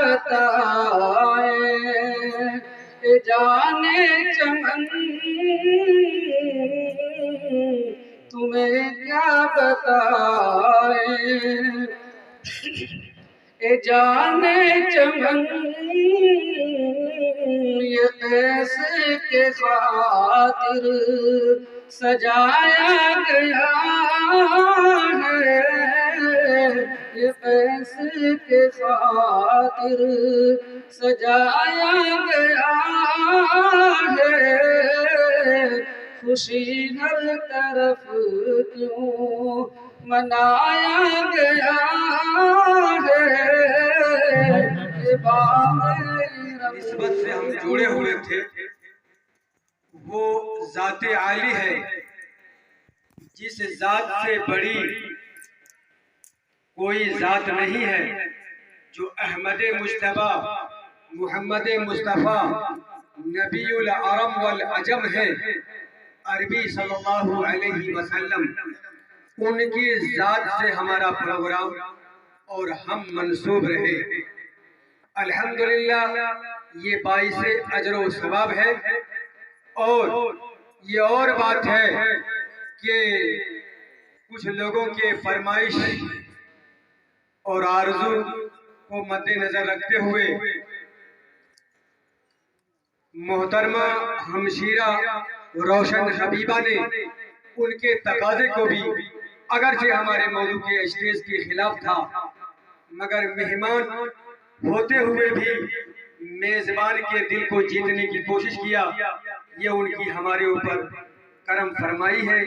बताए जाने चमन, तुम्हें क्या बताए जाने चमन, ये कैसे के खातिर सजाया गया है, ये कैसे के खातिर सजाया गया है, खुशी हर तरफ क्यों मनाया गया है। निस्बत से हम जुड़े हुए थे, वो ज़ाते आली है जिस ज़ात से बड़ी कोई ज़ात नहीं है, जो अहमद मुश्तबा मोहम्मद मुस्तफ़ा नबीउल अरब वल अजम है, अरबी सल्लल्लाहु अलैहि वसल्लम, उनकी ज़ात से हमारा प्रोग्राम और हम मंसूब रहे। अल्हम्दुलिल्लाह, ये बाइसे अजर व सवाब है। और ये और बात है कि कुछ लोगों के फरमाइश और आरज़ू को मद्देनजर रखते हुए मोहतरमा हमशीरा रोशन हबीबा ने उनके तकाजे को भी, अगरचे हमारे मौजू के स्टेज के खिलाफ था, मगर मेहमान होते हुए भी मेजबान के दिल को जीतने की कोशिश किया। ये उनकी हमारे ऊपर करम फरमाई है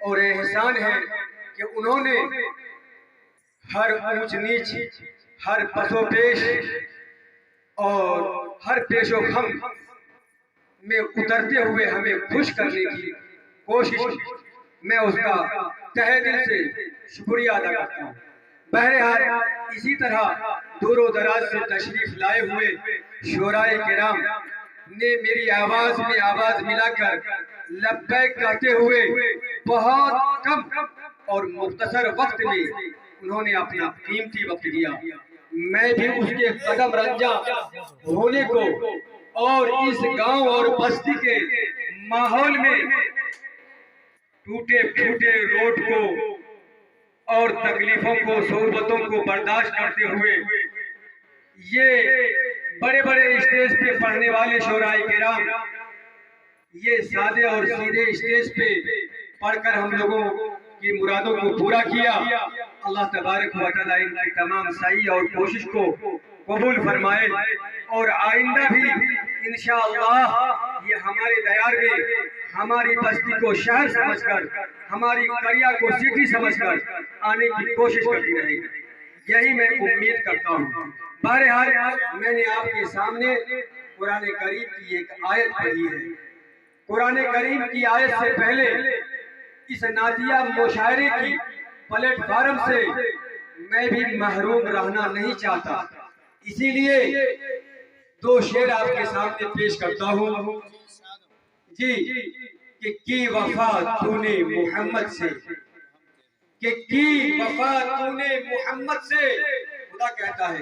और एहसान है कि उन्होंने हर ऊंच नीच, हर पसोपेश और हर पेशो खम में उतरते हुए हमें खुश करने की कोशिश, मैं उसका तहे दिल से शुक्रिया अदा करता हूँ। बहरहाल, इसी तरह दूर दराज से तशरीफ लाए हुए शोराए किराम ने मेरी आवाज में आवाज मिलाकर लब्बैक कहते हुए बहुत कम और मुख्तसर वक्त में उन्होंने अपना कीमती वक्त दिया। मैं भी उसके कदम रंजा होने को और इस गांव और बस्ती के माहौल में टूटे फूटे रोड को और तकलीफों को, सोबतों को बर्दाश्त करते हुए ये बड़े बड़े स्टेज पे पढ़ने वाले शोराए किराम ये सादे और सीधे स्टेज पे पढ़कर हम लोगों की मुरादों को पूरा किया। अल्लाह तबारक व तआला इनकी तमाम सही और कोशिश को कबूल फरमाए और आइंदा भी इंशाअल्लाह ये हमारे दयार में हमारी बस्ती को शहर समझकर, हमारी करिया को सिटी समझकर आने की कोशिश करती रहेगी, यही मैं उम्मीद करता हूँ। बहरहाल, मैंने आपके सामने कुरान करीम की एक आयत पढ़ी है। कुरान करीम की आयत से पहले इस नादिया मुशायरे की प्लेटफार्म से मैं भी महरूम रहना नहीं चाहता, इसीलिए दो शेर आपके सामने पेश करता हूँ जी। कि की वफा तूने मोहम्मद से, कि की वफा तूने मोहम्मद से, खुदा कहता है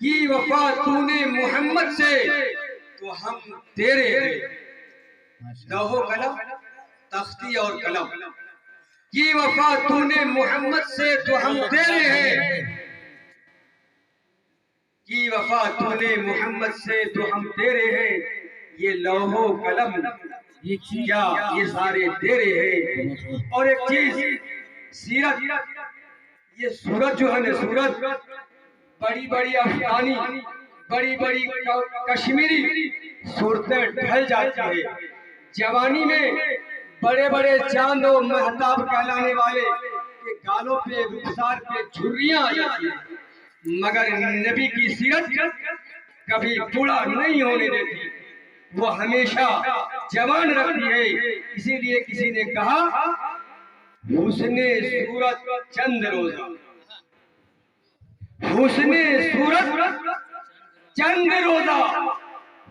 की वफा तूने मोहम्मद से तो हम तेरे हैं, लौहो कलम, तख्ती और कलम। की वफा तूने मोहम्मद से तो हम तेरे हैं, की वफा तूने मोहम्मद से तो हम तेरे हैं, ये लौहो कलम क्या ये सारे तेरे हैं। और एक चीज, सीरत, ये सूरत जो है ना, सूरत बड़ी बड़ी अफगानी, बड़ी बड़ी कश्मीरी सूरतें ढल जाती है, जवानी में बड़े बड़े चांद और महताब कहलाने वाले के गालों पे, रुखसार पे झुर्रियां आ जाती है, मगर नबी की सीरत कभी बूढ़ा नहीं होने देती, वो हमेशा जवान रखती है। इसीलिए किसी ने कहा हुस्ने सूरत चंद रोजा, हुस्ने सूरत चंद रोजा,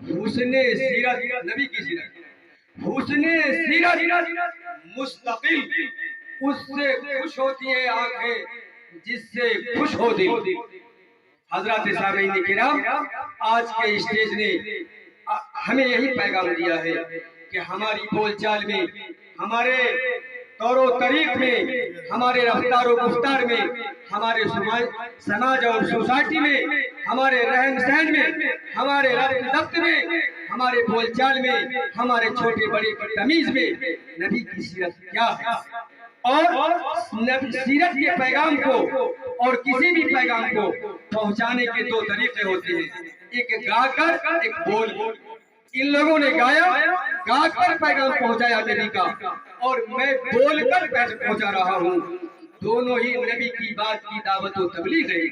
हुस्ने सीरत, नबी की सीरत, हुस्ने सीरत मुस्तकिल, उससे खुश होती है आंखें जिससे खुश हो दिल। हजरत सामीन किराम, आज के स्टेज ने हमें यही पैगाम दिया है कि हमारी बोलचाल में, हमारे तौरो तरीक में, हमारे रफ्तार और गुफ्तार में, हमारे समाज और सोसाइटी में, हमारे रहन सहन में, हमारे रफ्त में, हमारे बोलचाल में, हमारे छोटे बड़े की तमीज में नबी की सीरत क्या है। और सीरत के पैगाम को और किसी भी पैगाम को पहुंचाने के दो तरीके होते हैं, एक गाकर, एक बोल। इन लोगों ने गाकर पैगाम पहुंचाया नबी का, और मैं बोलकर पहुंचा रहा हूँ। दोनों ही नबी की बात की दावत और तबलीग है।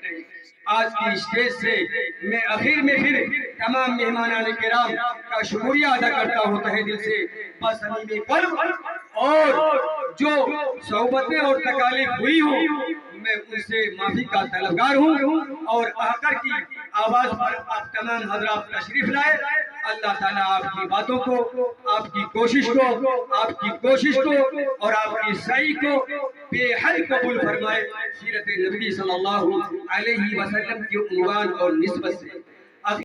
आज की स्टेज से मैं आखिर में फिर तमाम मेहमानान किराम का शुक्रिया अदा करता हूँ तहे दिल से, बसमीम कल्ब। और जो सोहबतें और तकालीफ हुई हो, मैं उनसे माफी का तलबगार हूँ। और आकर की आवाज पर आप तमाम हजरात तशरीफ लाए। अल्लाह ताला आपकी बातों को, आपकी कोशिश को और आपकी सही को बेहद कबूल फरमाए। सीरत नबी सल्लल्लाहु अलैहि वसल्लम के उन्वान और निस्बत से